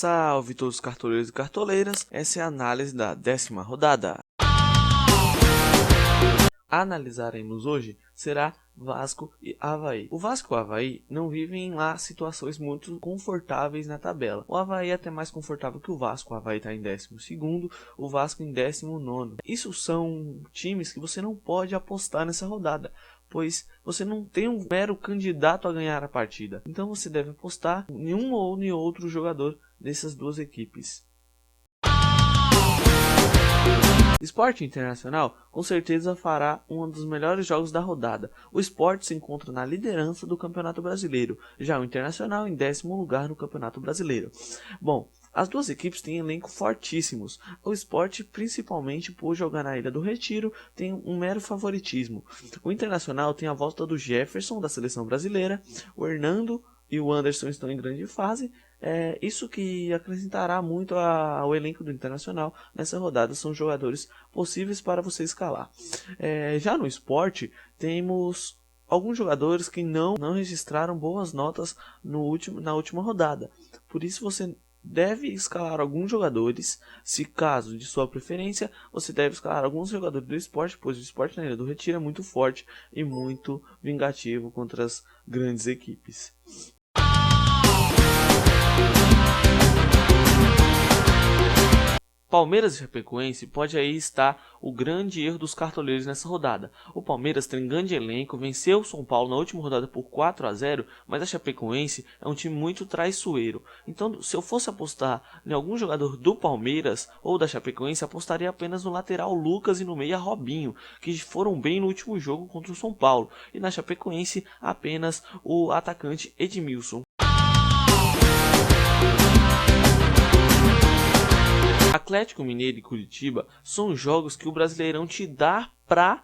Salve todos os cartoleiros e cartoleiras, essa é a análise da 10ª rodada. A analisaremos hoje será Vasco e Avaí. O Vasco e o Avaí não vivem lá situações muito confortáveis na tabela. O Avaí é até mais confortável que o Vasco. O Avaí está em 12º, o Vasco em 19º. Isso são times que você não pode apostar nessa rodada, pois você não tem um mero candidato a ganhar a partida. Então você deve apostar em um ou em outro jogador dessas duas equipes. Sport Internacional com certeza fará um dos melhores jogos da rodada. O Sport se encontra na liderança do Campeonato Brasileiro, já o Internacional em 10º lugar no Campeonato Brasileiro. Bom, as duas equipes têm elenco fortíssimos. O Sport, principalmente por jogar na Ilha do Retiro, tem um mero favoritismo. O Internacional tem a volta do Jefferson da seleção brasileira, o Hernando e o Anderson estão em grande fase. Isso que acrescentará muito ao elenco do Internacional nessa rodada. São jogadores possíveis para você escalar. Já no Sport, temos alguns jogadores que não registraram boas notas na última rodada. Por isso você deve escalar alguns jogadores. Se caso de sua preferência, você deve escalar alguns jogadores do Sport, pois o Sport na Ilha do Retiro é muito forte e muito vingativo contra as grandes equipes. Palmeiras e Chapecoense pode aí estar o grande erro dos cartoleiros nessa rodada. O Palmeiras tem grande elenco, venceu o São Paulo na última rodada por 4-0, mas a Chapecoense é um time muito traiçoeiro. Então, se eu fosse apostar em algum jogador do Palmeiras ou da Chapecoense, apostaria apenas no lateral Lucas e no meia Robinho, que foram bem no último jogo contra o São Paulo. E na Chapecoense, apenas o atacante Edmilson. Atlético Mineiro e Curitiba são jogos que o Brasileirão te dá para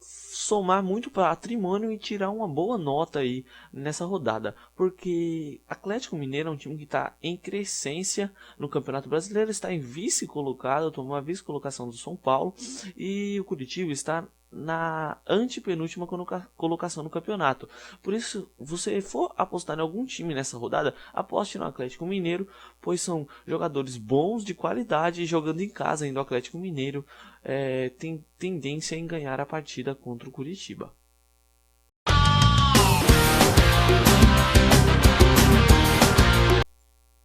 somar muito patrimônio e tirar uma boa nota aí nessa rodada, porque Atlético Mineiro é um time que está em crescência no Campeonato Brasileiro, está em vice-colocado, tomou a vice-colocação do São Paulo, e o Curitiba está na antepenúltima colocação no campeonato. Por isso, você for apostar em algum time nessa rodada, aposte no Atlético Mineiro, pois são jogadores bons, de qualidade, e jogando em casa ainda o Atlético Mineiro tem tendência em ganhar a partida contra o Curitiba.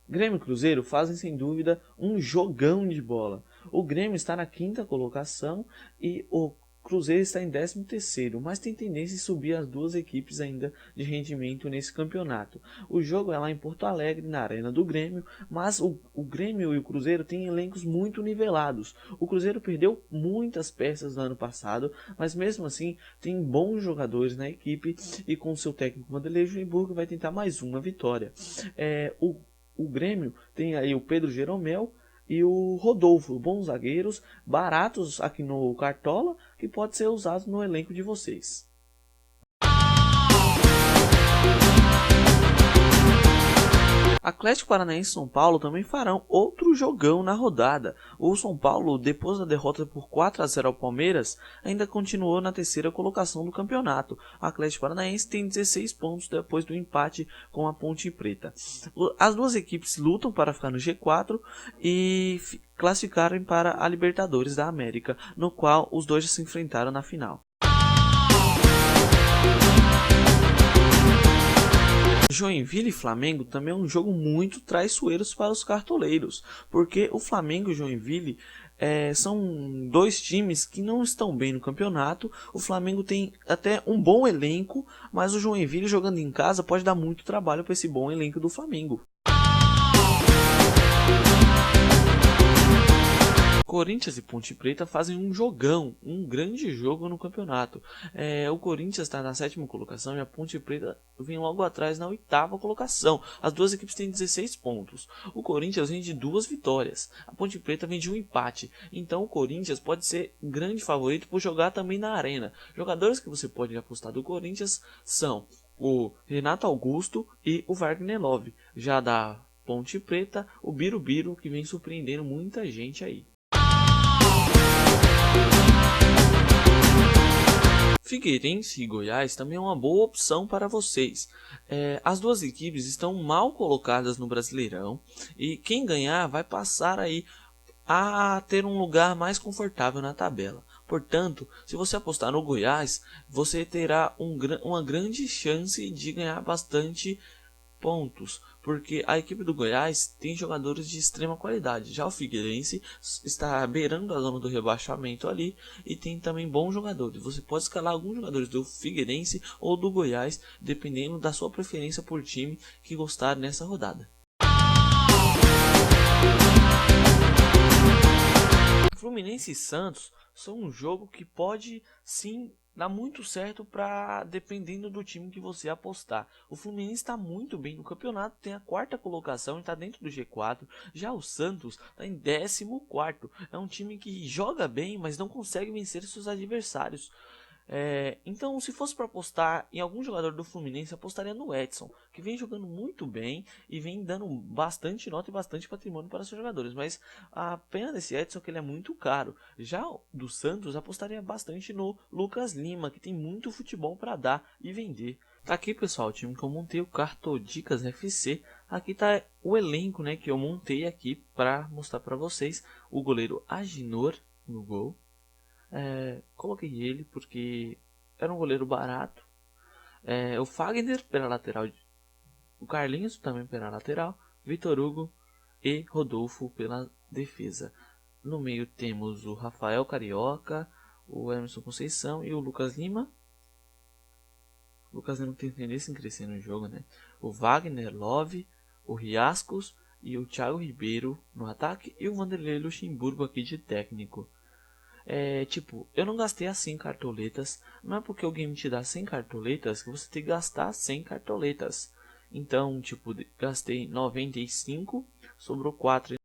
Grêmio e Cruzeiro fazem sem dúvida um jogão de bola. O Grêmio está na 5ª colocação e o Cruzeiro está em 13º, mas tem tendência em subir as duas equipes ainda de rendimento nesse campeonato. O jogo é lá em Porto Alegre, na Arena do Grêmio, mas o Grêmio e o Cruzeiro têm elencos muito nivelados. O Cruzeiro perdeu muitas peças no ano passado, mas mesmo assim tem bons jogadores na equipe e com seu técnico Vanderlei Luxemburgo vai tentar mais uma vitória. O Grêmio tem aí o Pedro Jeromel e o Rodolfo, bons zagueiros, baratos aqui no Cartola, que pode ser usado no elenco de vocês. Atlético Paranaense e São Paulo também farão outro jogão na rodada. O São Paulo, depois da derrota por 4-0 ao Palmeiras, ainda continuou na 3ª colocação do campeonato. O Atlético Paranaense tem 16 pontos depois do empate com a Ponte Preta. As duas equipes lutam para ficar no G4 e classificarem para a Libertadores da América, no qual os dois já se enfrentaram na final. Joinville e Flamengo também é um jogo muito traiçoeiro para os cartoleiros, porque o Flamengo e o Joinville são dois times que não estão bem no campeonato. O Flamengo tem até um bom elenco, mas o Joinville jogando em casa pode dar muito trabalho para esse bom elenco do Flamengo. Corinthians e Ponte Preta fazem um jogão, um grande jogo no campeonato. O Corinthians está na 7ª colocação e a Ponte Preta vem logo atrás na 8ª colocação. As duas equipes têm 16 pontos. O Corinthians vem de 2 vitórias, a Ponte Preta vem de um empate. Então o Corinthians pode ser grande favorito por jogar também na Arena. Jogadores que você pode apostar do Corinthians são o Renato Augusto e o Wagner Love. Já da Ponte Preta, o Birubiru, que vem surpreendendo muita gente aí. Figueirense e Goiás também é uma boa opção para vocês. As duas equipes estão mal colocadas no Brasileirão e quem ganhar vai passar aí a ter um lugar mais confortável na tabela. Portanto, se você apostar no Goiás, você terá uma grande chance de ganhar bastante pontos, porque a equipe do Goiás tem jogadores de extrema qualidade. Já o Figueirense está beirando a zona do rebaixamento ali e tem também bons jogadores. Você pode escalar alguns jogadores do Figueirense ou do Goiás, dependendo da sua preferência por time que gostar nessa rodada. Fluminense e Santos são um jogo que pode sim dar muito certo para dependendo do time que você apostar. O Fluminense está muito bem no campeonato, tem a quarta colocação e está dentro do G4. Já o Santos está em 14º. É um time que joga bem, mas não consegue vencer seus adversários. Então, se fosse para apostar em algum jogador do Fluminense, apostaria no Edson, que vem jogando muito bem e vem dando bastante nota e bastante patrimônio para seus jogadores. Mas a pena desse Edson é que ele é muito caro. Já do Santos, apostaria bastante no Lucas Lima, que tem muito futebol para dar e vender. Tá aqui, pessoal, o time que eu montei, o Cartodicas FC. Aqui tá o elenco, né, que eu montei aqui para mostrar para vocês. O goleiro Aginor no gol. Coloquei ele porque era um goleiro barato. O Fagner pela lateral, o Carlinhos também pela lateral, Vitor Hugo e Rodolfo pela defesa. No meio temos o Rafael Carioca, o Emerson Conceição e o Lucas Lima. O Lucas Lima tem tendência em crescer no jogo, né? O Wagner Love, o Riascos e o Thiago Ribeiro no ataque e o Vanderlei Luxemburgo aqui de técnico. Eu não gastei as 100 cartoletas. Não é porque o game te dá 100 cartoletas que você tem que gastar 100 cartoletas. Então, gastei 95, sobrou 4.